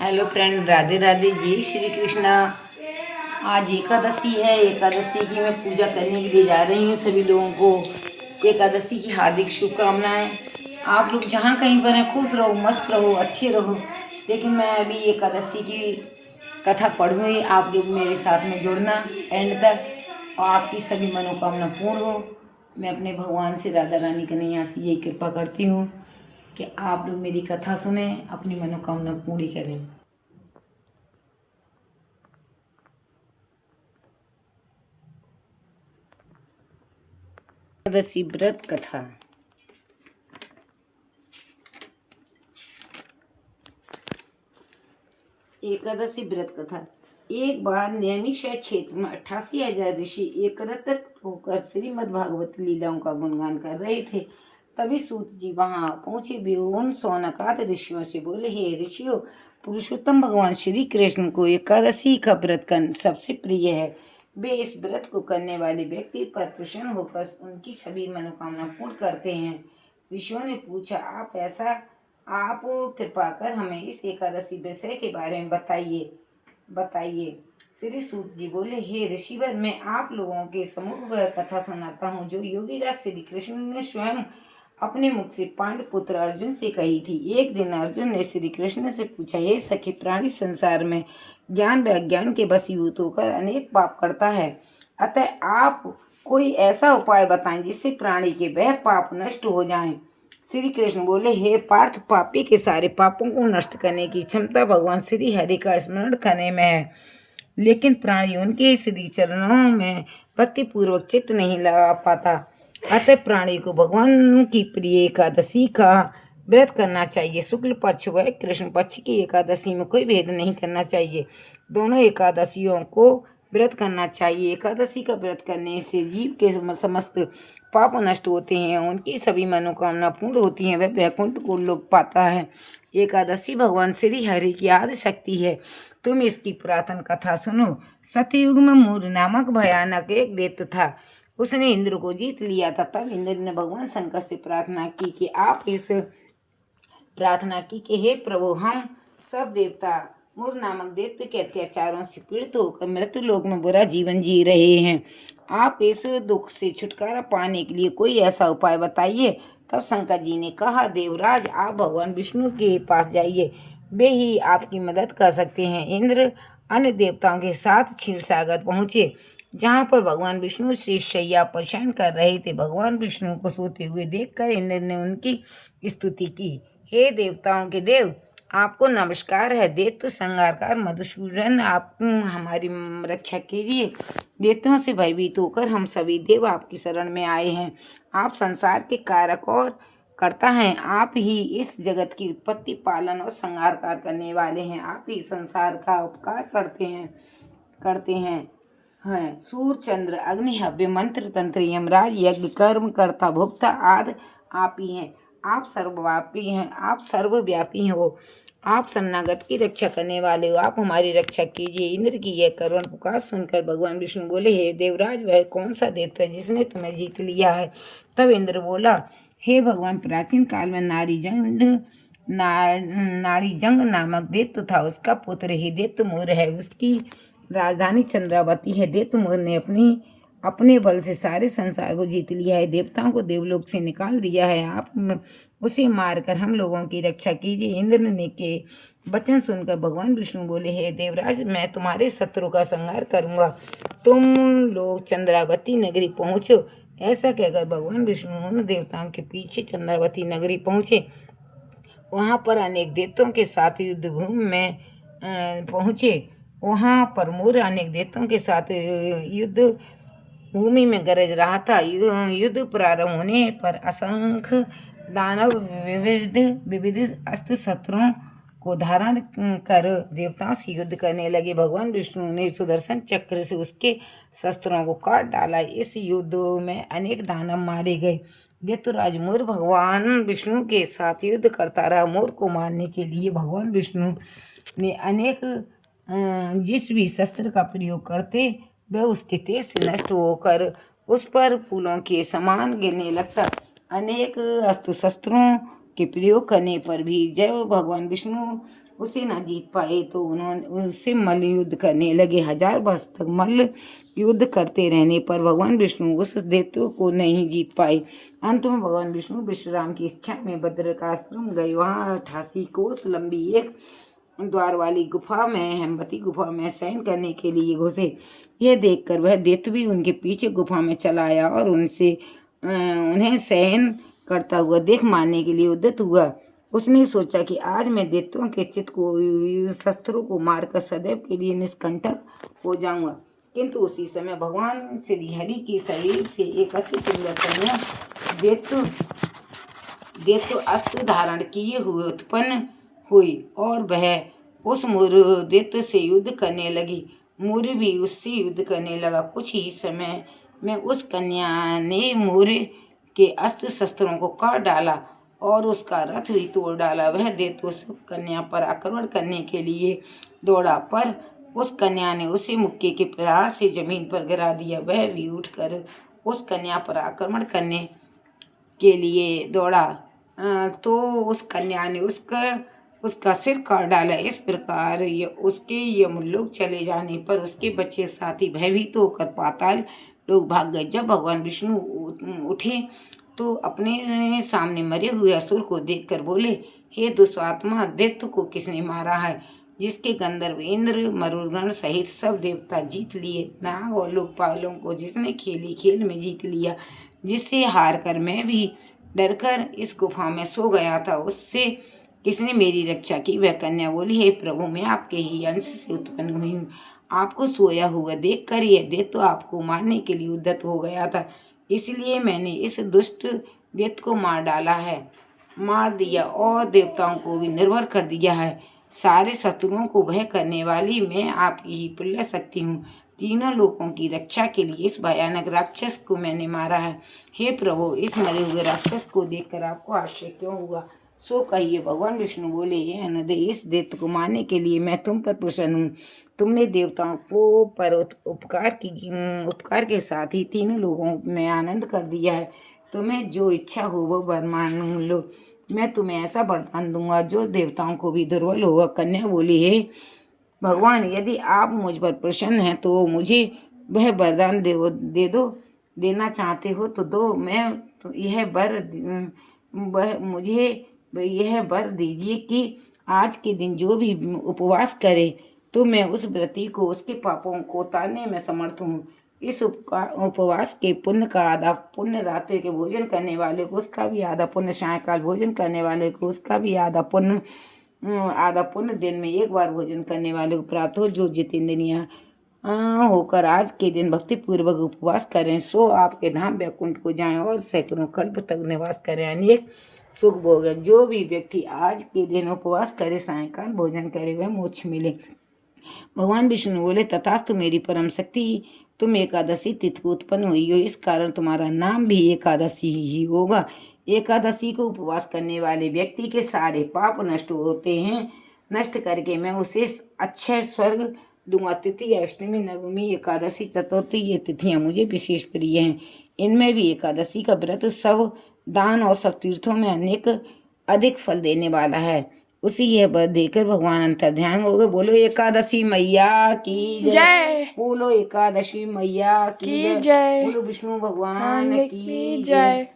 Hello friend, Radhe Radhe, जय श्री कृष्णा। आज एकादशी है। एकादशी की मैं पूजा करने के लिए जा रही हूँ। सभी लोगों को एकादशी की हार्दिक शुभकामनाएं। आप लोग जहाँ कहीं पर हैं, खुश रहो, मस्त रहो, अच्छे रहो। लेकिन मैं अभी एकादशी की कथा पढ़ूँगी। आप लोग मेरे साथ में जुड़ना एंड तक, और आपकी सभी मनोकामना पूर्ण हो। मैं अपने भगवान से, राधा रानी कन्हैया से यही कृपा करती हूँ कि आप लोग मेरी कथा सुने, अपनी मनोकामना पूरी करें। एकादशी व्रत कथा। एकादशी व्रत कथा। एक बार नैमिषारण्य क्षेत्र में 88,000 ऋषि एकत्रित होकर श्रीमद् भागवत लीलाओं का गुणगान कर रहे थे। तभी सूत जी वहां पहुंचे। वे उन सौनकाद ऋषियों से बोले, हे ऋषियों, पुरुषोत्तम भगवान श्री कृष्ण को एकादशी का व्रत करना सबसे प्रिय है। वे इस व्रत को करने वाले व्यक्ति पर प्रसन्न होकर उनकी सभी मनोकामना पूर्ण करते हैं। ऋषियों ने पूछा, आप कृपा कर हमें इस एकादशी विषय के बारे में बताइए। श्री सूत जी बोले, हे ऋषिवर, मैं आप लोगों के सम्मुख वह कथा सुनाता हूँ जो योगीराज श्री कृष्ण ने स्वयं अपने मुख से पांडु पुत्र अर्जुन से कही थी। एक दिन अर्जुन ने श्री कृष्ण से पूछा, हे सखी, प्राणी संसार में ज्ञान व अज्ञान के वशीभूत होकर अनेक पाप करता है। अतः आप कोई ऐसा उपाय बताएं जिससे प्राणी के वह पाप नष्ट हो जाएं। श्री कृष्ण बोले, हे पार्थ, पापी के सारे पापों को नष्ट करने की क्षमता भगवान श्री हरि का स्मरण करने में है, लेकिन प्राणी उनके श्री चरणों में भक्ति पूर्वक चित्त नहीं लगा पाता। अतः प्राणी को भगवान की प्रिय एकादशी का व्रत करना चाहिए। शुक्ल पक्ष व कृष्ण पक्ष की एकादशी में कोई भेद नहीं करना चाहिए। दोनों एकादशियों को व्रत करना चाहिए। एकादशी का व्रत करने से जीव के समस्त पाप नष्ट होते हैं, उनकी सभी मनोकामना पूर्ण होती हैं, वह वैकुंठ को लोक पाता है। एकादशी भगवान श्री हरि की आदि शक्ति है। तुम इसकी पुरातन कथा सुनो। सतयुग में मूर नामक भयानक एक दैत्य था। उसने इंद्र को जीत लिया था। तब इंद्र ने भगवान शंकर से प्रार्थना की कि हे प्रभु, हम सब देवता मूर नामक दैत्य के अत्याचारों से पीड़ित होकर मृत्यु लोक में बुरा जीवन जी रहे हैं। आप इस दुख से छुटकारा पाने के लिए कोई ऐसा उपाय बताइए। तब शंकर जी ने कहा, देवराज, आप भगवान विष्णु के पास जाइए, वे ही आपकी मदद कर सकते हैं। इंद्र अन्य देवताओं के साथ क्षीर सागर पहुंचे, जहाँ पर भगवान विष्णु शैया पर शयन कर रहे थे। भगवान विष्णु को सोते हुए देखकर इंद्र ने उनकी स्तुति की। हे देवताओं के देव, आपको नमस्कार है। दैत्य संहारकार मधुसूदन, आप हमारी रक्षा कीजिए। दैत्यों से भयभीत होकर हम सभी देव आपकी शरण में आए हैं। आप संसार के कारक और करता है। आप ही इस जगत की उत्पत्ति, पालन और संहार करने वाले हैं। आप ही संसार का उपकार करते हैं। सूर्य, चंद्र, अग्नि, हव्य, मंत्र, तंत्र, यमराज, यज्ञ, कर्म, कर्ता, भोक्ता आदि आप ही हैं। आप सर्वव्यापी हैं। आप सर्वव्यापी हो। आप शरणागत की रक्षा करने वाले हो। आप हमारी रक्षा कीजिए। इंद्र की यह करुण पुकार सुनकर भगवान विष्णु बोले, हे देवराज, वह कौन सा दैत्य है जिसने तुम्हें जीत लिया है? तब इंद्र बोला, हे भगवान, प्राचीन काल में नारीजंग नामक दैत्य था। उसका पुत्र ही दैत्यमुर है। उसकी राजधानी चंद्रावती है। दैत्यमुर ने अपने बल से सारे संसार को जीत लिया है। देवताओं को देवलोक से निकाल दिया है। आप उसे मारकर हम लोगों की रक्षा कीजिए। इंद्र ने के वचन सुनकर भगवान विष्णु बोले, हे देवराज, मैं तुम्हारे शत्रु का संहार करूंगा। तुम लोग चंद्रावती नगरी पहुंचो। ऐसा कहकर भगवान विष्णु उन देवताओं के पीछे चंद्रावती नगरी पहुंचे। वहां पर अनेक दैत्यों के साथ युद्ध भूमि में पहुंचे। वहां पर मोर अनेक दैत्यों के साथ युद्ध भूमि में गरज रहा था। युद्ध प्रारंभ होने पर असंख्य दानव विविध अस्त्र शस्त्रों को धारण कर देवताओं से युद्ध करने लगे। भगवान विष्णु ने सुदर्शन चक्र से उसके शस्त्रों को काट डाला। इस युद्ध में अनेक दानव मारे गए। दैत्यराज मोर भगवान विष्णु के साथ युद्ध करता रहा। मोर को मारने के लिए भगवान विष्णु ने अनेक जिस भी शस्त्र का प्रयोग करते, वह उसके तेज से नष्ट होकर उस पर फूलों के समान गिरने लगता। अनेक अस्त्र शस्त्रों के प्रयोग करने पर भी जब भगवान विष्णु उसे न जीत पाए तो उन्होंने उससे मल्ल युद्ध करने लगे। 1000 वर्ष तक मल्ल युद्ध करते रहने पर भगवान विष्णु उस दैत्य को नहीं जीत पाए। अंत में भगवान विष्णु विश्राम की इच्छा में बद्रिकाश्रम गए। वहाँ 88 कोस लंबी एक द्वार वाली गुफा में, हेमवती गुफा में शयन करने के लिए घुसे। यह देखकर वह दैत्य भी उनके पीछे गुफा में चला आया और उन्हें शयन करता हुआ देख मारने के लिए उद्यत हुआ। उसने सोचा कि आज मैं दैत्यों के चित्त को शस्त्रों को मारकर सदैव के लिए निष्कंटक हो जाऊंगा। किंतु उसी समय भगवान श्री हरि के शरीर से एक अति सुंदर कन्या दैत्य अस्त्र धारण किए हुए उत्पन्न हुई और वह उस मूर दैत्य से युद्ध करने लगी। मूर भी उससे युद्ध करने लगा। कुछ ही समय में उस कन्या ने मूर के अस्त्र शस्त्रों को काट डाला और उसका रथ भी तोड़ डाला। वह दैत्य उस कन्या पर आक्रमण करने के लिए दौड़ा, पर उस कन्या ने उसे मुक्के के प्रहार से जमीन पर गिरा दिया। वह भी उठकर उस कन्या पर आक्रमण करने के लिए दौड़ा तो उस कन्या ने उसका सिर काट डाला। इस प्रकार उसके यमलोक चले जाने पर उसके बच्चे साथी भयभीत होकर पाताल लोग भाग गए। जब भगवान विष्णु उठे तो अपने सामने मरे हुए असुर को देखकर बोले, हे दुष्टात्मा, दैत्य को किसने मारा है, जिसके गंधर्व इंद्र मरुदगण सहित सब देवता जीत लिए, नाग और लोकपालों को जिसने खेली खेल में जीत लिया, जिससे हार कर मैं भी डरकर इस गुफा में सो गया था, उससे किसने मेरी रक्षा की। वह कन्या बोली, हे प्रभु, मैं आपके ही अंश से उत्पन्न हुई हूँ। आपको सोया हुआ देखकर यह दैत्य आपको मारने के लिए उद्यत हो गया था, इसलिए मैंने इस दुष्ट दैत्य को मार दिया और देवताओं को भी निर्भर कर दिया है। सारे शत्रुओं को भय करने वाली मैं आपकी ही प्रिय शक्ति हूँ। तीनों लोगों की रक्षा के लिए इस भयानक राक्षस को मैंने मारा है। हे प्रभु, इस मरे हुए राक्षस को देखकर आपको आश्चर्य क्यों हुआ, सो कहिए। भगवान विष्णु बोले, हे अनदय, इस दैत्य को मारने के लिए मैं तुम पर प्रसन्न हूँ। तुमने देवताओं को पर उपकार के साथ ही तीनों लोगों में आनंद कर दिया है। तुम्हें जो इच्छा हो वो वर मांग लो, मैं तुम्हें ऐसा वरदान दूंगा जो देवताओं को भी दुर्बल होगा। कन्या बोली, हे भगवान, यदि आप मुझ पर प्रसन्न हैं तो मुझे वह वरदान देना चाहते हो तो दो। मुझे यह वर दीजिए कि आज के दिन जो भी उपवास करे तो मैं उस व्रती को उसके पापों को उतारने में समर्थ हूँ। इस उपवास के पुण्य का आधा पुण्य रात्रि के भोजन करने वाले को उसका भी आधा पुण्य, सायंकाल भोजन करने वाले को उसका भी आधा पुण्य, दिन में एक बार भोजन करने वाले को प्राप्त हो। जो जितेंद्रिय होकर आज के दिन भक्तिपूर्वक उपवास करें सो आपके धाम वैकुंठ को जाएं और सैकड़ों कल्प तक निवास करें, अनेक सुख भोगें। जो भी व्यक्ति आज के दिन उपवास करे, सायंकाल भोजन करे, वह मोक्ष मिले। भगवान विष्णु बोले, तथास्तु मेरी परम शक्ति, तुम एकादशी तिथि को उत्पन्न हुई हो, इस कारण तुम्हारा नाम भी एकादशी ही होगा। एकादशी को उपवास करने वाले व्यक्ति के सारे पाप नष्ट होते हैं। नष्ट करके मैं उसे अक्षय स्वर्ग दूंगा। तिथि अष्टमी, नवमी, एकादशी, चतुर्थी, ये तिथियां मुझे विशेष प्रिय हैं। इनमें भी एकादशी का व्रत सब दान और सब तीर्थों में अधिक फल देने वाला है। उसी यह वर देकर भगवान अंतर्ध्यान हो गए। बोलो एकादशी मैया की जय। बोलो एकादशी मैया की जय। बोलो विष्णु भगवान की जय।